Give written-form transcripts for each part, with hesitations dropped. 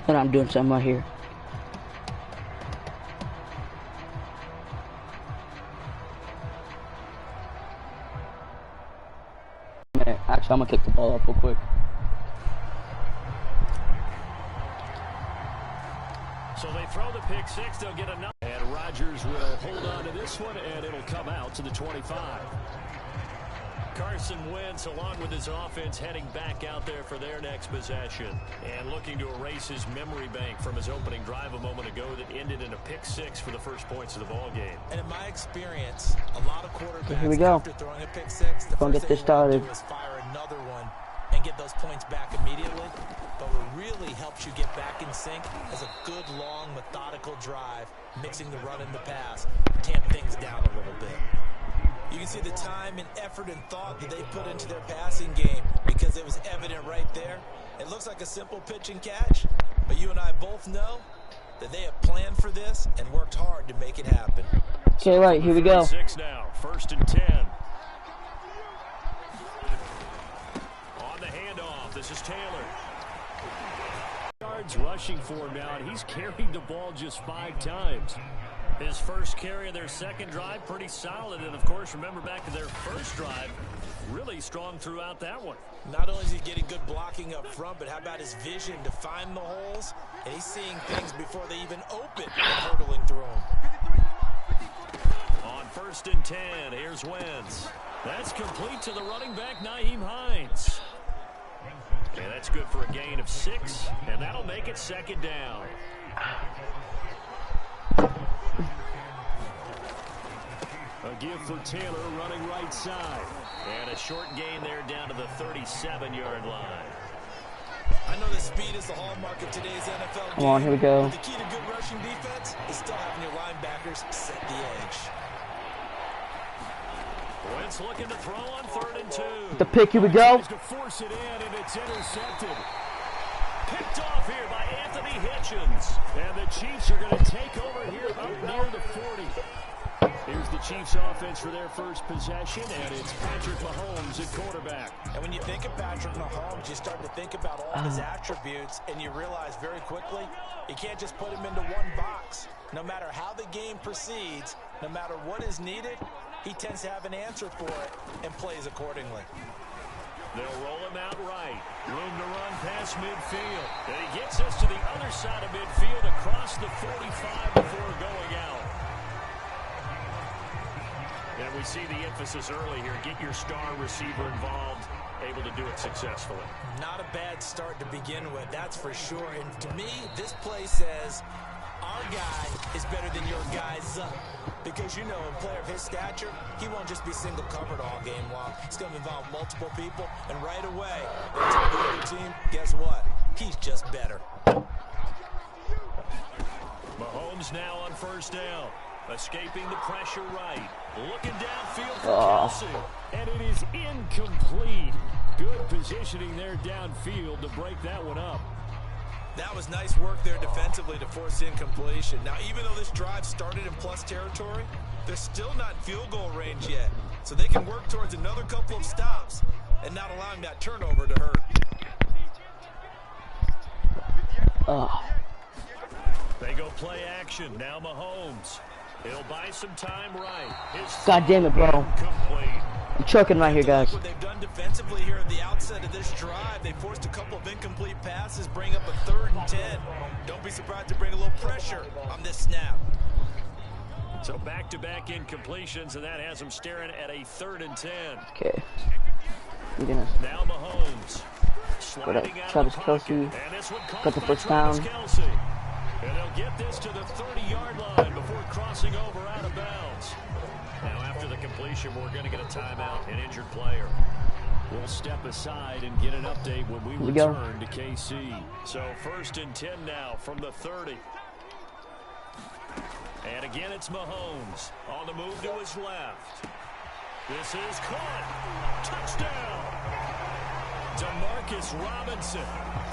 And I'm doing something right here. Actually, I'm gonna kick the ball up real quick. So they throw the pick six, they'll get another. And Rodgers will hold on to this one, and it'll come out to the 25. Carson Wentz, along with his offense, heading back out there for their next possession. And looking to erase his memory bank from his opening drive a moment ago that ended in a pick six for the first points of the ball game. And in my experience, a lot of quarterbacks, okay, here we go. after throwing a pick six, the Gonna first get this thing you want to started. do is fire another one and get those points back immediately. But what really helps you get back in sync is a good, long, methodical drive, mixing the run and the pass, tamp things down a little bit. You can see the time and effort and thought that they put into their passing game because it was evident right there. It looks like a simple pitch and catch, but you and I both know that they have planned for this and worked hard to make it happen. Okay, right, here we go. 6 now, 1st and 10. On the handoff, this is Taylor. Yards rushing for him now, and he's carried the ball just 5 times. His first carry of their second drive, pretty solid. And, of course, remember back to their first drive, really strong throughout that one. Not only is he getting good blocking up front, but how about his vision to find the holes? And he's seeing things before they even open and hurdling through them. On 1st and 10, here's Wentz. That's complete to the running back, Nyheim Hines. And that's good for a gain of 6, and that'll make it 2nd down. A give for Taylor running right side. And a short gain there down to the 37-yard line. I know that speed is the hallmark of today's NFL game. Come on, here we go. But the key to good rushing defense is still having your linebackers set the edge. Wentz looking to throw on 3rd and 2. The pick, here we go. To force it in, and it's intercepted. Picked off here by Anthony Hitchens. And the Chiefs are going to take over here up near the 40. Here's the Chiefs offense for their first possession, and it's Patrick Mahomes at quarterback. And when you think of Patrick Mahomes, you start to think about all of his attributes, and you realize very quickly you can't just put him into one box. No matter how the game proceeds, no matter what is needed, he tends to have an answer for it and plays accordingly. They'll roll him out right. Room to run past midfield. And he gets us to the other side of midfield across the 45 before going out. And we see the emphasis early here. Get your star receiver involved, able to do it successfully. Not a bad start to begin with, that's for sure. And to me, this play says our guy is better than your guy's up. Because, you know, a player of his stature, he won't just be single covered all game long. It's going to involve multiple people. And right away, they tell the other team, guess what? He's just better. Mahomes now on 1st down. Escaping the pressure right. Looking downfield for Kelsey. And it is incomplete. Good positioning there downfield to break that one up. That was nice work there defensively to force incompletion. Now, even though this drive started in plus territory, they're still not in field goal range yet. So they can work towards another couple of stops and not allowing that turnover to hurt. They go play action. Now Mahomes. He'll buy some time right. God damn it, bro. Complete. I'm choking right here, guys. What they've done defensively here at the outset of this drive, they forced a couple of incomplete passes, bring up a 3rd and 10. Don't be surprised to bring a little pressure on this snap. So back-to-back incompletions, and that has them staring at a 3rd and 10. Okay. We're gonna now Mahomes. go to Travis Kelsey. Got the first down. And they'll get this to the 30-yard line before crossing over out of bounds. Now after the completion, we're going to get a timeout, an injured player. We'll step aside and get an update when we return to KC. So 1st and 10 now from the 30. And again, it's Mahomes on the move to his left. This is caught. Touchdown. Demarcus Robinson,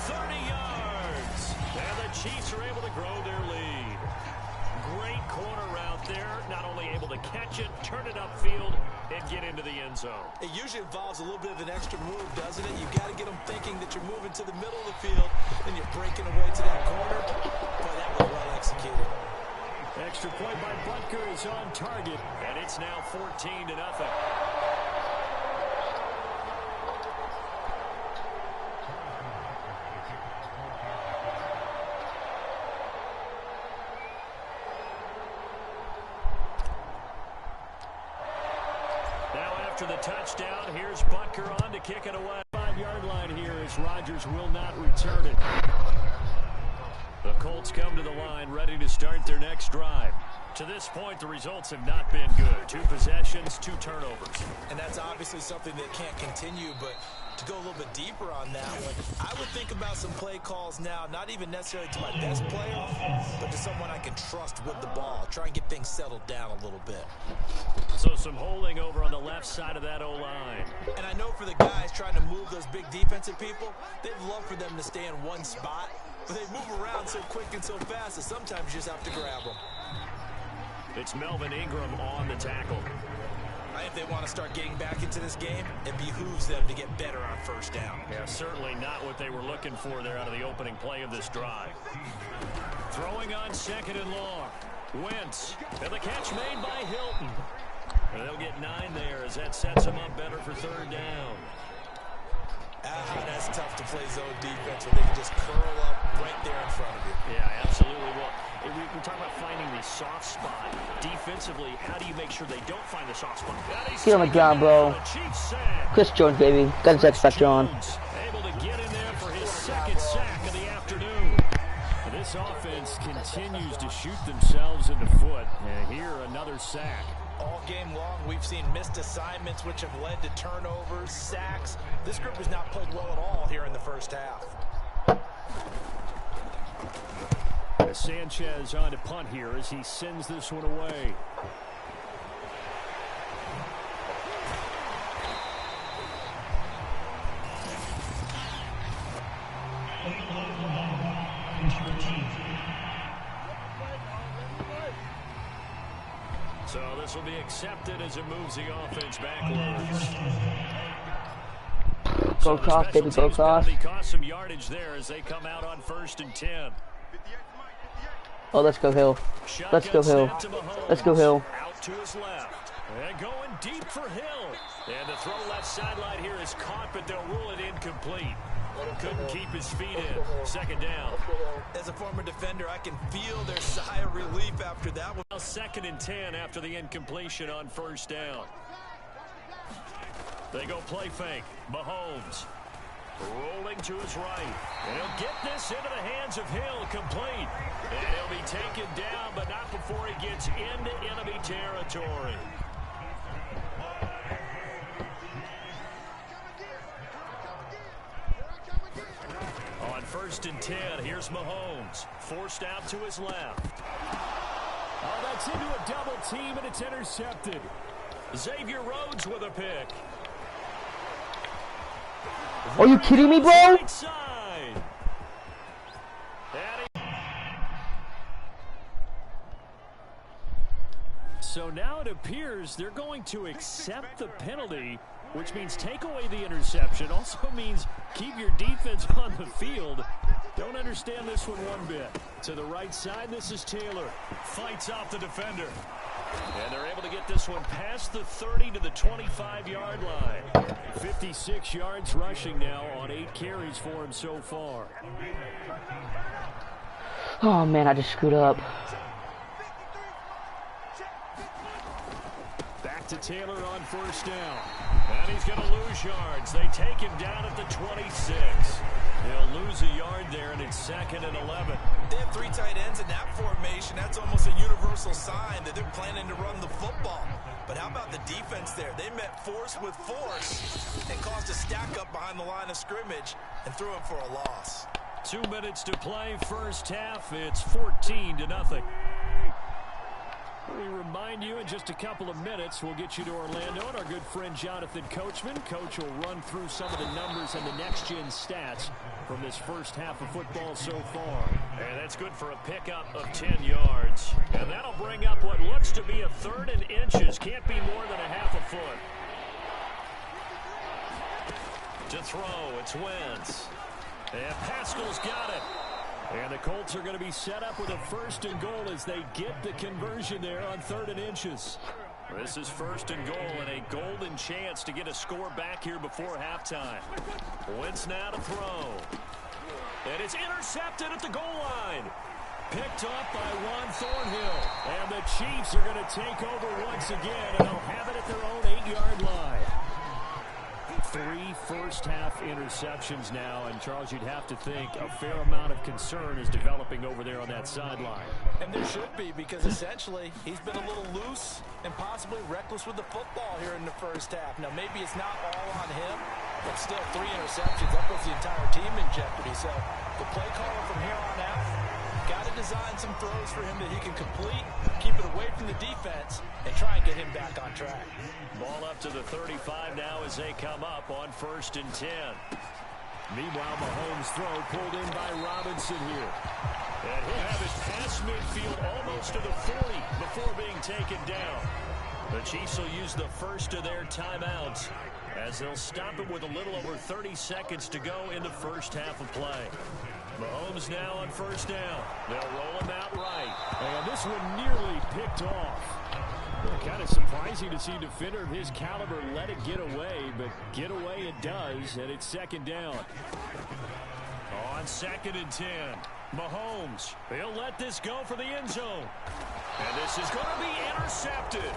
30 yards. And the Chiefs are able to grow their lead. Great corner route there. Not only able to catch it, turn it upfield, and get into the end zone. It usually involves a little bit of an extra move, doesn't it? You've got to get them thinking that you're moving to the middle of the field, and you're breaking away to that corner. Boy, that was well executed. Extra point by Butker is on target, and it's now 14-0. After the touchdown, here's Butker on to kick it away. 5-yard line here as Rodgers will not return it. The Colts come to the line ready to start their next drive. To this point, the results have not been good. 2 possessions, 2 turnovers. And that's obviously something that can't continue, but to go a little bit deeper on that one, I would think about some play calls now, not even necessarily to my best player, but to someone I can trust with the ball. Try and get things settled down a little bit. So some holding over on the left side of that O-line. And I know for the guys trying to move those big defensive people, they'd love for them to stay in one spot, but they move around so quick and so fast that sometimes you just have to grab them. It's Melvin Ingram on the tackle. If they want to start getting back into this game, it behooves them to get better on first down. Yeah, certainly not what they were looking for there out of the opening play of this drive. Throwing on 2nd and long. Wentz, and the catch made by Hilton. And they'll get 9 there as that sets them up better for 3rd down. That's tough to play zone defense when they can just curl up right there in front of you. Yeah, absolutely. Well, we talk about finding the soft spot. Defensively, how do you make sure they don't find the soft spot? Get on the ground, bro. Chris Jones, baby. Got his X Factor on. Able to get in there for his 2nd sack of the afternoon. And this offense continues to shoot themselves in the foot. And here, another sack. All game long, we've seen missed assignments, which have led to turnovers, sacks. This group has not played well at all here in the first half. Sanchez on to punt here as he sends this one away. So this will be accepted as it moves the offense backwards. Go cross, baby, go cross. Cost some yardage there as they come out on 1st and 10. Oh, let's go Hill. Let's go Hill. Let's go Hill. Out to his left. And going deep for Hill. And the throw left sideline here is caught, but they'll rule it incomplete. Couldn't keep his feet in. 2nd down. As a former defender, I can feel their sigh of relief after that one. 2nd and 10 after the incompletion on 1st down. They go play fake. Mahomes rolling to his right. And he'll get this into the hands of Hill, complete. And he'll be taken down, but not before he gets into enemy territory. On 1st and 10, here's Mahomes. Forced out to his left. Oh, that's into a double team, and it's intercepted. Xavier Rhodes with a pick. Are you kidding me, bro? So now it appears they're going to accept the penalty, which means take away the interception. Also means keep your defense on the field. Don't understand this one one bit. To the right side, this is Taylor. Fights off the defender. And they're able to get this one past the 30 to the 25-yard line. 56 yards rushing now on 8 carries for him so far. Oh, man, I just screwed up. Back to Taylor on 1st down. And he's going to lose yards. They take him down at the 26. They'll lose a yard there, and it's 2nd and 11. They have 3 tight ends in that formation. That's almost a universal sign that they're planning to run the football. But how about the defense there? They met force with force and caused a stack up behind the line of scrimmage and threw him for a loss. 2 minutes to play, first half. It's 14-0. remind you in just a couple of minutes, we'll get you to Orlando and our good friend Jonathan Coachman. Coach will run through some of the numbers and the next-gen stats from this first half of football so far. And that's good for a pickup of 10 yards. And that'll bring up what looks to be a 3rd and inches. Can't be more than a half a foot. To throw, it's Wentz. And Pascal's got it. And the Colts are going to be set up with a 1st and goal as they get the conversion there on 3rd and inches. This is 1st and goal and a golden chance to get a score back here before halftime. Wentz now to throw. And it's intercepted at the goal line. Picked off by Juan Thornhill. And the Chiefs are going to take over once again, and they'll have it at their own 8-yard line. 3 first-half interceptions now, and Charles, you'd have to think a fair amount of concern is developing over there on that sideline. And there should be, because essentially he's been a little loose and possibly reckless with the football here in the first half. Now, maybe it's not all on him, but still 3 interceptions. That puts the entire team in jeopardy. So the play caller from here on out got to design some throws for him that he can complete, keep it away from the defense, and try and get him back on track. Ball up to the 35 now as they come up on 1st and 10. Meanwhile, Mahomes' throw pulled in by Robinson here. And he'll have it past midfield almost to the 40 before being taken down. The Chiefs will use the first of their timeouts as they'll stop it with a little over 30 seconds to go in the first half of play. Mahomes now on 1st down. They'll roll him out right. And this one nearly picked off. Kind of surprising to see a defender of his caliber let it get away, but get away it does, and it's 2nd down. On 2nd and 10, Mahomes, he'll let this go for the end zone. And this is going to be intercepted.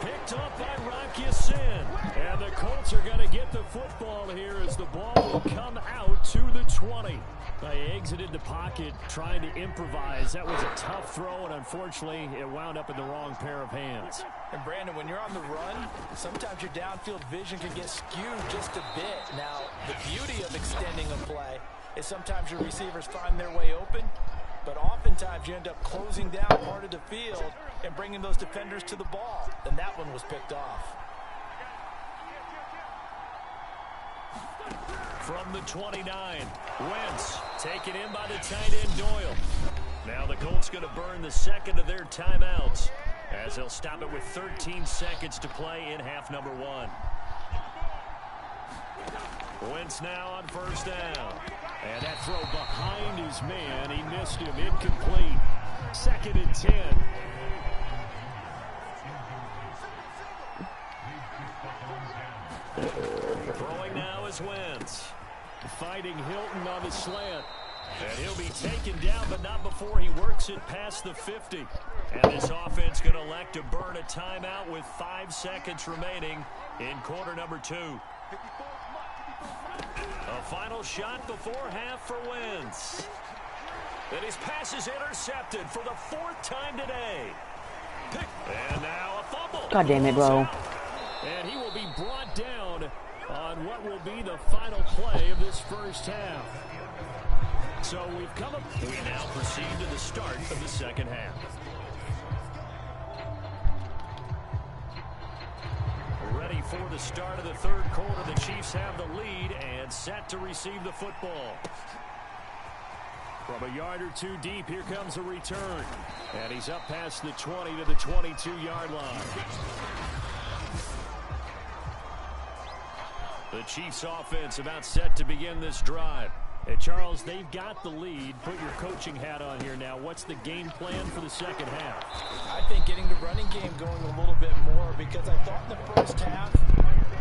Picked up by Rocky Sin. And the Colts are going to get the football here as the ball will come out to the 20. They exited the pocket trying to improvise. That was a tough throw, and unfortunately, it wound up in the wrong pair of hands. And Brandon, when you're on the run, sometimes your downfield vision can get skewed just a bit. Now, the beauty of extending a play is sometimes your receivers find their way open, but oftentimes you end up closing down part of the field and bringing those defenders to the ball. And that one was picked off. From the 29, Wentz taken in by the tight end Doyle. Now the Colts going to burn the 2nd of their timeouts as they'll stop it with 13 seconds to play in half number 1. Wentz now on 1st down. And that throw behind his man, he missed him, incomplete. 2nd and 10. Throwing now is Wentz. Fighting Hilton on the slant. And he'll be taken down, but not before he works it past the 50. And this offense going to elect to burn a timeout with 5 seconds remaining in quarter number 2. A final shot before half for Wentz. And his pass is intercepted for the 4th time today. And now a fumble. God damn it, bro. And he will be brought down on what will be the final play of this first half. So we've come up. We now proceed to the start of the second half. Ready for the start of the 3rd quarter. The Chiefs have the lead and set to receive the football. From a yard or 2 deep, here comes a return. And he's up past the 20 to the 22-yard line. The Chiefs offense about set to begin this drive. Hey, Charles, they've got the lead. Put your coaching hat on here now. What's the game plan for the second half? I think getting the running game going a little bit more, because I thought in the first half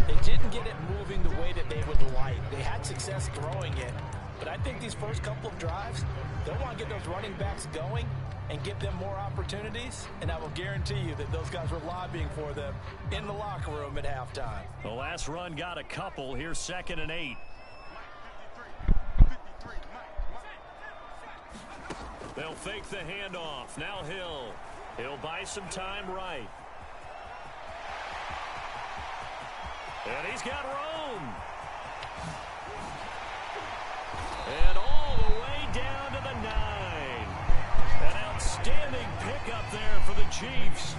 they didn't get it moving the way that they would like. They had success throwing it, but I think these first couple of drives, they'll want to get those running backs going and give them more opportunities, and I will guarantee you that those guys were lobbying for them in the locker room at halftime. The last run got a couple. Here's 2nd and 8. They'll fake the handoff. Now He'll buy some time right. And he's got room. And all the way down to the 9. An outstanding pickup there for the Chiefs.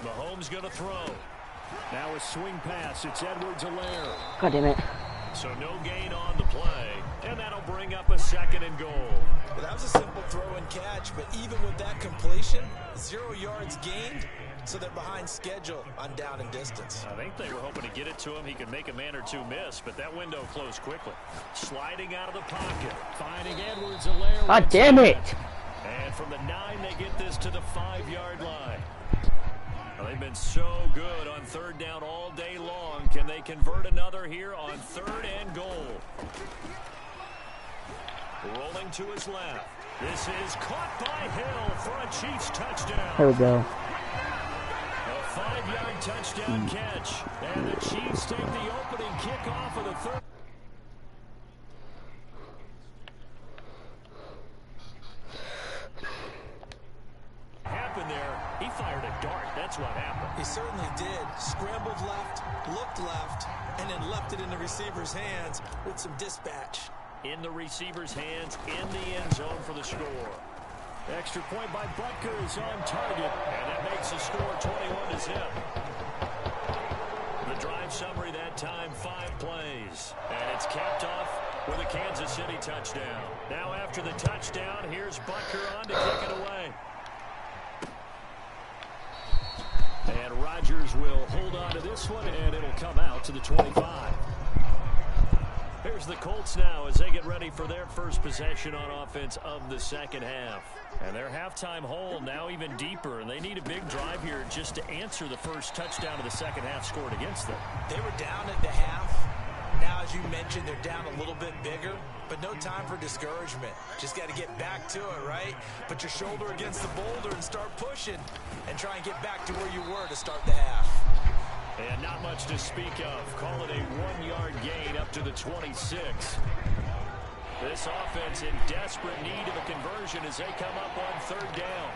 Mahomes going to throw. Now a swing pass. It's Edwards-Helaire. God damn it. So no gain on the play, and that'll bring up a 2nd and goal. Well, that was a simple throw and catch, but even with that completion, 0 yards gained, so they're behind schedule on down and distance. I think they were hoping to get it to him. He could make a man or two miss, but that window closed quickly. Sliding out of the pocket, finding Edwards-Helaire. God damn it. And from the 9, they get this to the 5-yard line. Well, they've been so good on 3rd down all day long. Can they convert another here on 3rd and goal? Rolling to his left. This is caught by Hill for a Chiefs touchdown. Here we go. A 5-yard touchdown catch. And the Chiefs take the opening kickoff of the 3rd. Happened there. He fired a dart. That's what happened. He certainly did. Scrambled left, looked left, and then left it in the receiver's hands with some dispatch. In the receiver's hands, in the end zone for the score. Extra point by Butker is on target, and that makes the score 21-0. The drive summary that time, 5 plays. And it's capped off with a Kansas City touchdown. Now after the touchdown, here's Butker on to kick it away. And Rodgers will hold on to this one, and it'll come out to the 25. Here's the Colts now as they get ready for their first possession on offense of the 2nd half. And their halftime hole now even deeper, and they need a big drive here just to answer the first touchdown of the 2nd half scored against them. They were down at the half. Now, as you mentioned, they're down a little bit bigger, but no time for discouragement. Just got to get back to it, right? Put your shoulder against the boulder and start pushing and try and get back to where you were to start the half. And not much to speak of. Call it a 1-yard gain up to the 26. This offense in desperate need of a conversion as they come up on 3rd down.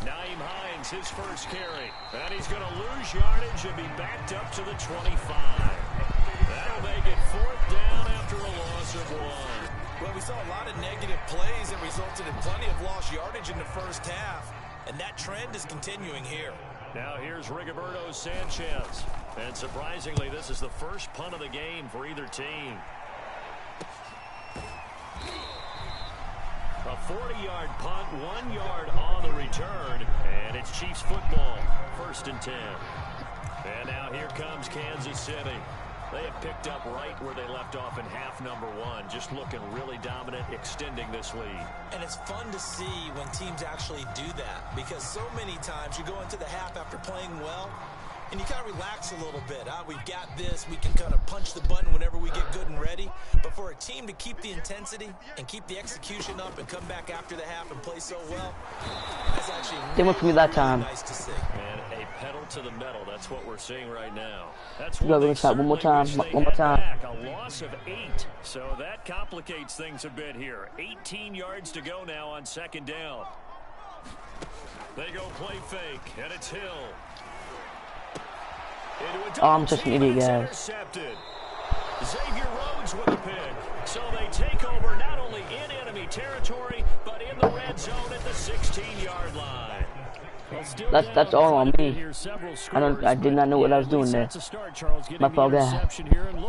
Nyheim Hines, his first carry. And he's going to lose yardage and be backed up to the 25. That'll make it 4th down after a loss of 1. Well, we saw a lot of negative plays that resulted in plenty of lost yardage in the first half. And that trend is continuing here. Now here's Rigoberto Sanchez. And surprisingly, this is the first punt of the game for either team. A 40-yard punt, 1 yard on the return. And it's Chiefs football, 1st and 10. And now here comes Kansas City. They have picked up right where they left off in half number 1, just looking really dominant, extending this lead. And it's fun to see when teams actually do that, because so many times you go into the half after playing well, and you kind of relax a little bit. We've got this. We can kind of punch the button whenever we get good and ready. But for a team to keep the intensity and keep the execution up and come back after the half and play so well, that's actually really nice to see. And a pedal to the metal. That's what we're seeing right now. That's what they one more time. Back. A loss of 8. So that complicates things a bit here. 18 yards to go now on 2nd down. They go play fake, and it's Hill. Oh, I'm just an idiot, guys. Xavier Rhodes with a pick. So they take over not only in enemy territory, but in the red zone at the 16-yard line. That's all on me. I did not know what I was doing there. My fault, guy.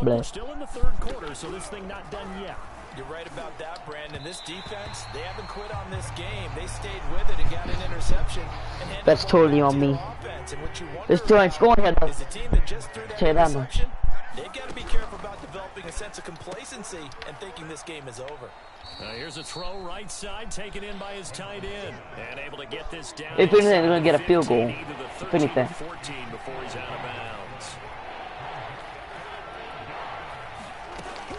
We're still in the 3rd quarter, so this thing not done yet. You're right about that, Brandon. This defense, they haven't quit on this game. They stayed with it and got an interception. That's totally on me. There's 2 ain't scoring here, though. Is a team that just threw that interception, they've got to be careful about developing a sense of complacency and thinking this game is over. Here's a throw right side, taken in by his tight end. And able to get this down. If anything, they're going to get a field goal. If anything. 14 before he's out of bounds.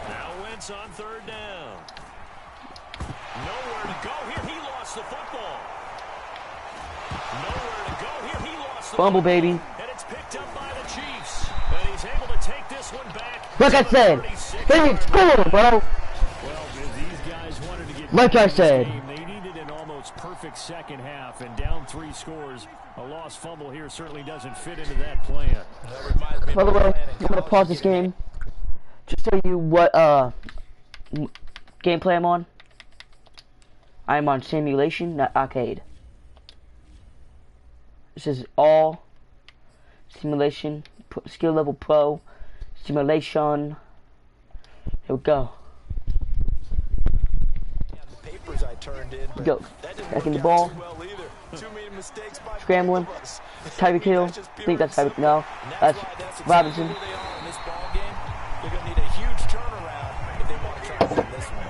Now Wentz on 3rd down. Nowhere to go here. He lost the football. Nowhere to go here. He lost the fumble, baby. And it's picked up by the Chiefs. And he's able to take this one back. Like I said, they didn't score, bro. Well, these guys wanted to get like I said, they needed an almost perfect 2nd half, and down 3 scores. A lost fumble here certainly doesn't fit into that plan. By the way, I'm gonna pause this game. Just tell you what gameplay I'm on. I'm on simulation, not arcade. This is all simulation, skill level pro, simulation. Here we go. Go. Back in the ball. Scrambling. Tyreek Hill. I think that's Tyreek. No, that's Robinson. They're going to need a huge turnaround if they want to try to win this one.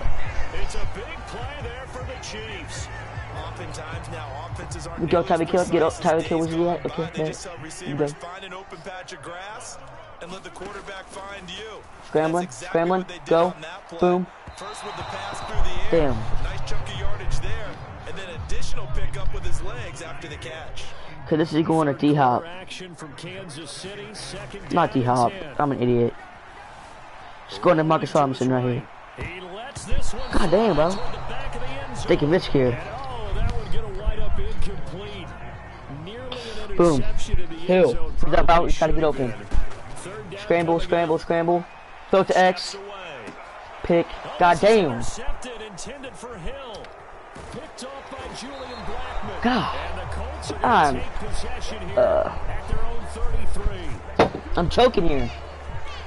It's a big play there for the Chiefs. Oftentimes now offenses aren't. We go Tyreek Hill. Get up. Tyreek Hill was at. Okay, they just help receivers find an open patch of grass and let the quarterback find you. Scrambling, exactly scrambling, go, boom. First with the pass through the air. Damn. Nice chunk of yardage there, and then additional pickup with his legs after the catch. Cause this is going to D-Hop. Not D-Hop. I'm an idiot. It's going to Marcus Robinson right here. God damn, bro. Taking risk here. Boom. Hill. He's up out. He's got to get open. Scramble, scramble, scramble. Throw to X. Pick. God damn. God. I'm choking here.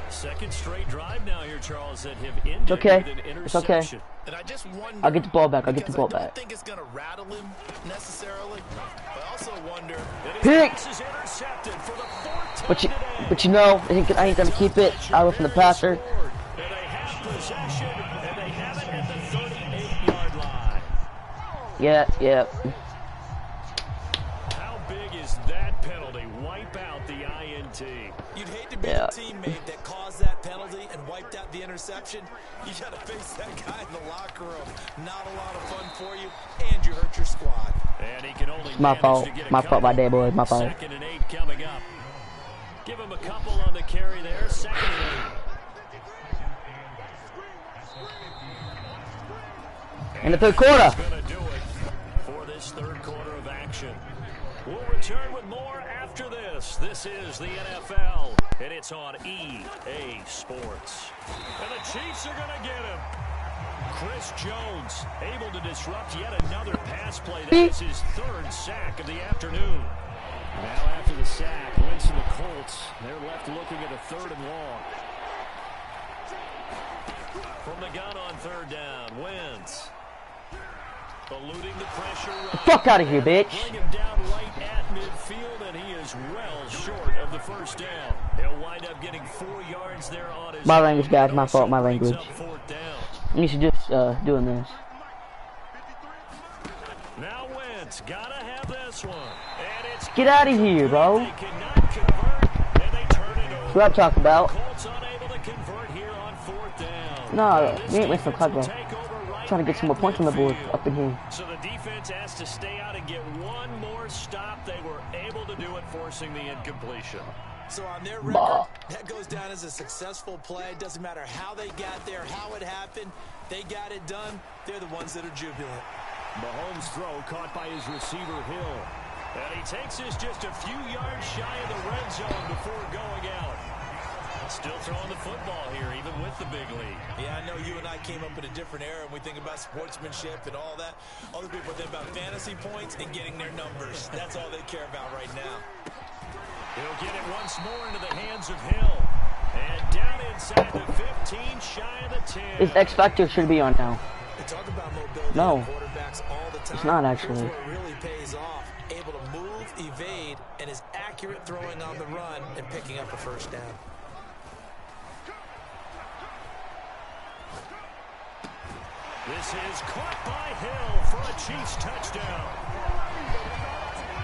Second straight drive now here, Charles, that have ended It's okay. with an It's okay. And I just wonder, I'll get the ball back. I'll get the ball I don't back. think it's going to rattle him necessarily. I also wonder Pick. is intercepted for the 14th But you know, I ain't gonna keep it. I was from the passer. and they have possession, and they have it at the 38-yard line. Yeah. How big is that penalty? Wipe out the INT. you'd hate to be the teammate that caused that penalty and wiped out the interception. You got to face that guy in the locker room. Not a lot of fun for you, and you hurt your squad. And he can only My fault. My fault, my dad boys. My fault. 2nd and 8 coming up. Give him a couple on the carry there. 2nd and 8. In the third quarter. Gonna do it for this third quarter of action. We'll return with more after this. This is the NFL, and it's on EA Sports. And the Chiefs are gonna get him. Chris Jones able to disrupt yet another pass play. That is his 3rd sack of the afternoon. Now after the sack, Wentz and the Colts, they're left looking at a 3rd and long. From the gun on 3rd down, Wentz. Eluding the pressure. Fuck out of here, bitch. Bring him down right at midfield, and he is well short of the 1st down. He'll wind up getting 4 yards there on his. My language, guys. My fault. My language. 4th down. I'm used to just doing this. Now Wentz gotta have this one, and it's Get out of here, bro. they cannot convert, and they turn it over. That's what I'm talking about. Colts unable to convert here on 4th down. No, we ain't wasting the clock, bro. Trying to get some more points on the board up in here. So the defense has to stay out and get one more stop. They were able to do it, forcing the incompletion. So on their record, that goes down as a successful play. Doesn't matter how they got there, how it happened. They got it done. They're the ones that are jubilant. Mahomes' throw caught by his receiver, Hill. And he takes this just a few yards shy of the red zone before going out. Still throwing the football here, even with the big lead. Yeah, I know you and I came up in a different era, and we think about sportsmanship and all that. Other people think about fantasy points and getting their numbers. That's all they care about right now. He'll get it once more into the hands of Hill. And down inside the 15, shy of the 10. This X Factor should be on now. They talk about mobility No. in quarterbacks all the time. It's not actually. Here's where it really pays off. Able to move, evade, and is accurate throwing on the run and picking up a 1st down. This is caught by Hill for a Chiefs touchdown.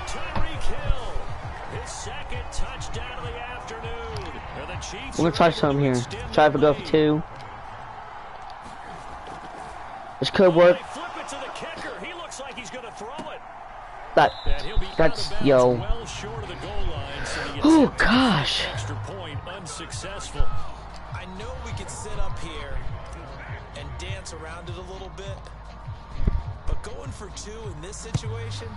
Tyreek Hill, his 2nd touchdown of the afternoon. And the Chiefs We're gonna try some here. Try to go for 2. This could work. They flip it to the kicker. He looks like he's going to throw it. That's yo. Well short of the goal line, so he Oh attempted gosh. an extra point, unsuccessful. I know we could sit up here and dance around it a little bit, but going for 2 in this situation,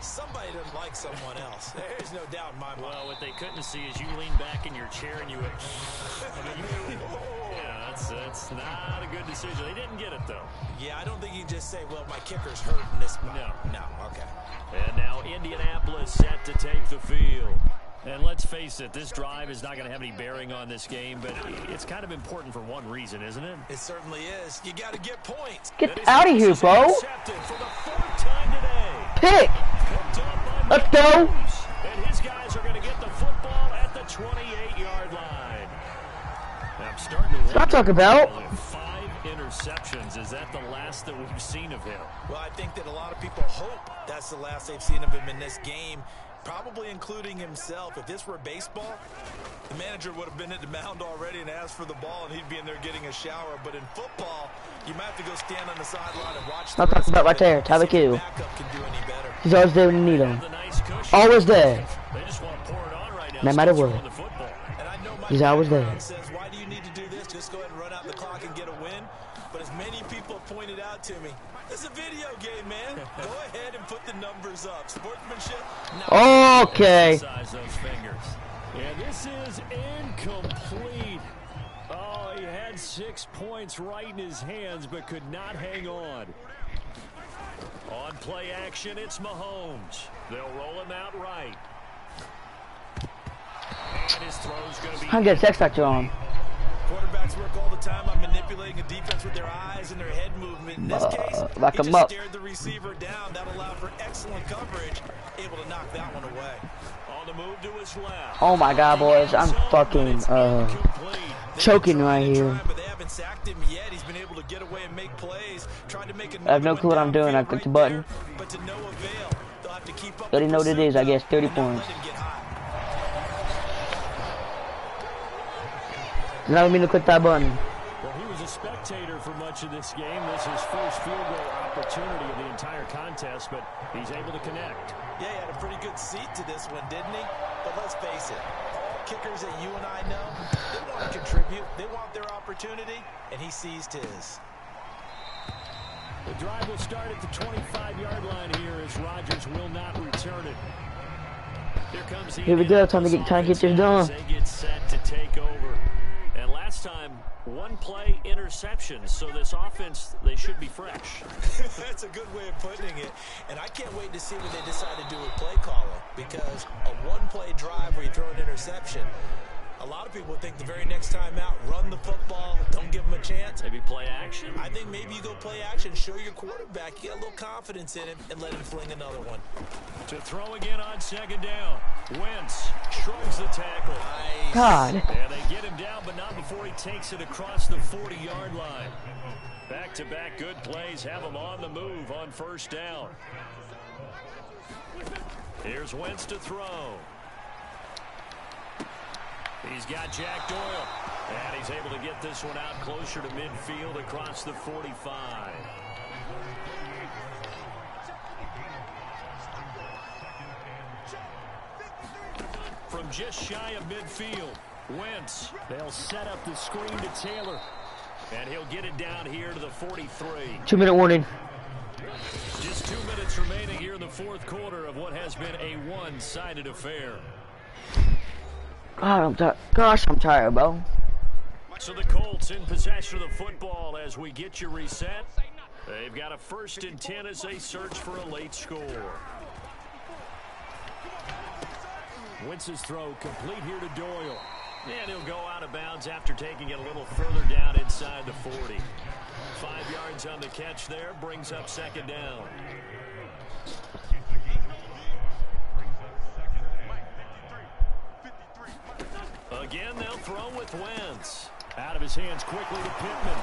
somebody doesn't like someone else. There's no doubt in my mind. Well, what they couldn't see is you lean back in your chair and you went, yeah, that's not a good decision. They didn't get it, though. Yeah, I don't think you can just say, well, my kicker's hurt in this spot. No. No, okay. And now Indianapolis set to take the field. And let's face it, this drive is not going to have any bearing on this game, but it's kind of important for one reason, isn't it? It certainly is. You got to get points. Get out of here, bro. Pick. Let's go. And his guys are going to get the football at the 28-yard line. I'm starting to What I'm talking about. 5 interceptions. Is that the last that we've seen of him? Well, I think that a lot of people hope that's the last they've seen of him in this game, probably including himself. If this were baseball, the manager would have been at the mound already and asked for the ball, and he'd be in there getting a shower. But in football, you might have to go stand on the sideline and watch the I'm talking about right there, Tyler Q. He's always there when you need him. Always there. No matter what. He's always there. Why do you need to do this? Just go ahead and run out the clock and get a win. But as many people pointed out to me, it's a video game, man. Go ahead and put the numbers up. Sportsmanship. Okay. Size those fingers. And this is incomplete. Oh, he had 6 points right in his hands, but could not hang on. On play action, it's Mahomes. They'll roll him out right. And his throw's going to be... I'm getting X Factor on. Quarterbacks work all the time on manipulating a defense with their eyes and their head movement. In this case, lock he him just up. stared the receiver down. That allowed for excellent coverage, able to knock that one away. On the move to his left. Oh my God, boys! I'm fucking choking right here. But they haven't sacked him yet. He's been able to get away and make plays. Tried to make I have no clue what I'm doing. I clicked the button. But to no avail. They'll have to keep up. They didn't know what it is. I guess 30 points. Now let me click that button. Well, he was a spectator for much of this game. This is his first field goal opportunity of the entire contest, but he's able to connect. Yeah, he had a pretty good seat to this one, didn't he? But let's face it, kickers that you and I know, they want to contribute. They want their opportunity, and he seized his. The drive will start at the 25-yard line here as Rodgers will not return it. Here we go. Time to get this done. They get set to take over. And last time, 1 play interception. So this offense, they should be fresh. That's a good way of putting it. And I can't wait to see what they decide to do with play calling. Because a 1-play drive where you throw an interception, a lot of people think the very next time out, run the football, don't give them a chance. Maybe play action. I think maybe you go play action, show your quarterback, you get a little confidence in him, and let him fling another one. To throw again on 2nd down. Wentz shrugs the tackle. Nice. God. And they get him down, but not before he takes it across the 40-yard line. Back-to-back good plays have him on the move on 1st down. Here's Wentz to throw. He's got Jack Doyle. And he's able to get this one out closer to midfield across the 45. From just shy of midfield, Wentz. They'll set up the screen to Taylor. And he'll get it down here to the 43. 2-minute warning. Just 2 minutes remaining here in the 4th quarter of what has been a one-sided affair. God, I'm tired, bro. So the Colts in possession of the football as we get you reset. They've got a 1st and 10 as they search for a late score. Wentz's throw complete here to Doyle. And he'll go out of bounds after taking it a little further down inside the 40. 5 yards on the catch there, brings up 2nd down. Again, they'll throw with Wentz. Out of his hands quickly to Pittman.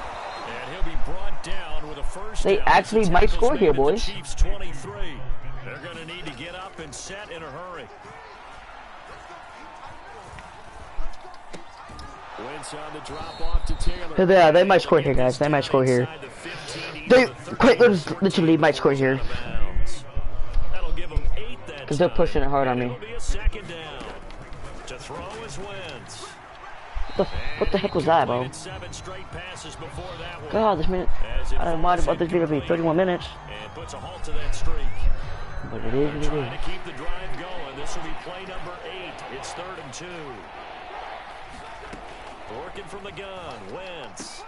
And he'll be brought down with a 1st They down. actually might score here, boys. The Chiefs 23. They're going to need to get up and set in a hurry. Wentz on the drop off to Taylor. Yeah, they might score here, guys. They might score here. They quite literally might score here. That'll give them 8 that because they're pushing it hard on me. It'll be a 2nd down. To throw is Wentz. What the heck was that, bro? 7 straight passes before that one. God, this minute. I don't mind about this video be 31 minutes. And puts a halt to that streak. But it is what it is. Trying to keep the drive going. This will be play number 8. It's 3rd and 2. Working from the gun, Wentz.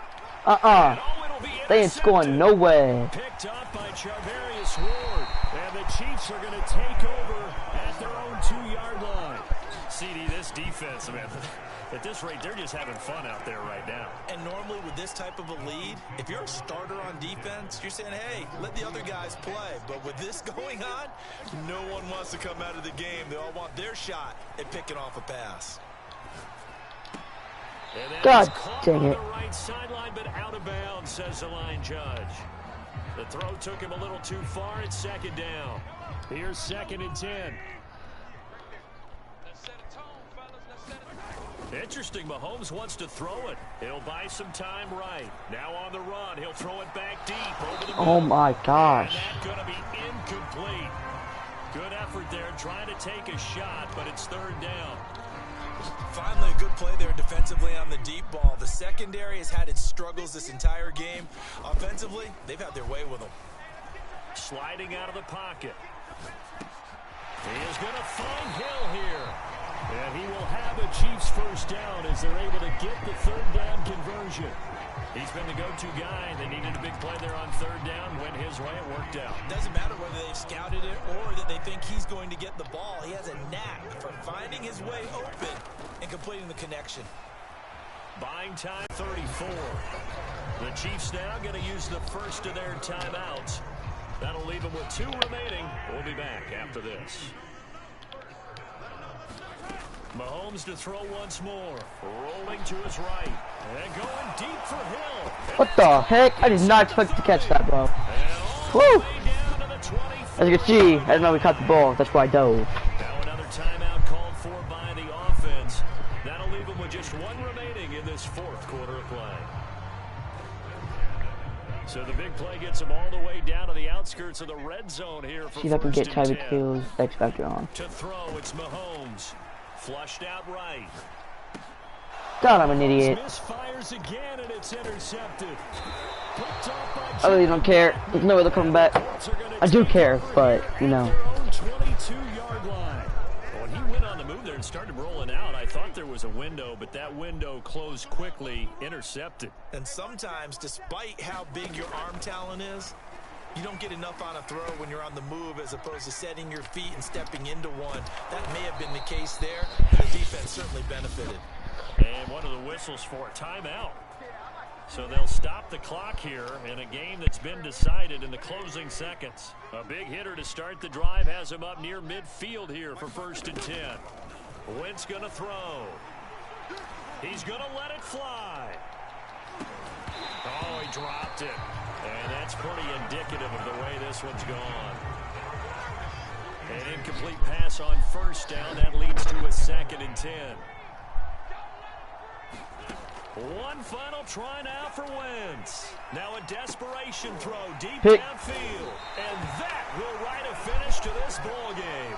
They ain't scoring no way. Picked up by Charvarius Ward. And the Chiefs are going to take over at their own 2 defense, man. At this rate, they're just having fun out there right now. And normally with this type of a lead, if you're a starter on defense, you're saying, hey, let the other guys play. But with this going on, no one wants to come out of the game. They all want their shot at picking off a pass. God dang it. On the right sideline, but out of bounds, says the line judge. The throw took him a little too far. It's second down. Here's 2nd and 10. Interesting, Mahomes wants to throw it. He'll buy some time right. Now on the run, he'll throw it back deep over the middle. Oh my gosh. And that's going to be incomplete. Good effort there, trying to take a shot, but it's 3rd down. Finally, a good play there defensively on the deep ball. The secondary has had its struggles this entire game. Offensively, they've had their way with them. Sliding out of the pocket. He is going to find Hill here. And he will have a Chiefs first down as they're able to get the 3rd down conversion. He's been the go-to guy. They needed a big play there on 3rd down. Went his way. It worked out. Doesn't matter whether they've scouted it or that they think he's going to get the ball. He has a knack for finding his way open and completing the connection. Buying time 34. The Chiefs now going to use the first of their timeouts. That'll leave them with 2 remaining. We'll be back after this. Mahomes to throw once more. Rolling to his right. And going deep for Hill. What the heck? I did not expect to catch that, bro. Woo! As you can see, I didn't know we caught the ball. That's why I dove. Now another timeout called for by the offense. That'll leave them with just 1 remaining in this 4th quarter of play. So the big play gets them all the way down to the outskirts of the red zone here for See if I can get first and Tyreek 10. Hill's X Factor on. To throw, it's Mahomes. Flushed out right. God, I'm an idiot. Misfires again, and it's intercepted. I really don't care. There's no other coming back. I do care, but, you know. 22-yard line. When he went on the move there and started rolling out, I thought there was a window, but that window closed quickly, intercepted. And sometimes, despite how big your arm talent is, you don't get enough on a throw when you're on the move as opposed to setting your feet and stepping into one. That may have been the case there. The defense certainly benefited. And one of the whistles for a timeout. So they'll stop the clock here in a game that's been decided in the closing seconds. A big hitter to start the drive has him up near midfield here for 1st and 10. Wentz going to throw. He's going to let it fly. Oh, he dropped it. And that's pretty indicative of the way this one's gone. An incomplete pass on 1st down. That leads to a 2nd and 10. One final try now for Wentz. Now a desperation throw deep downfield. And that will write a finish to this ball game.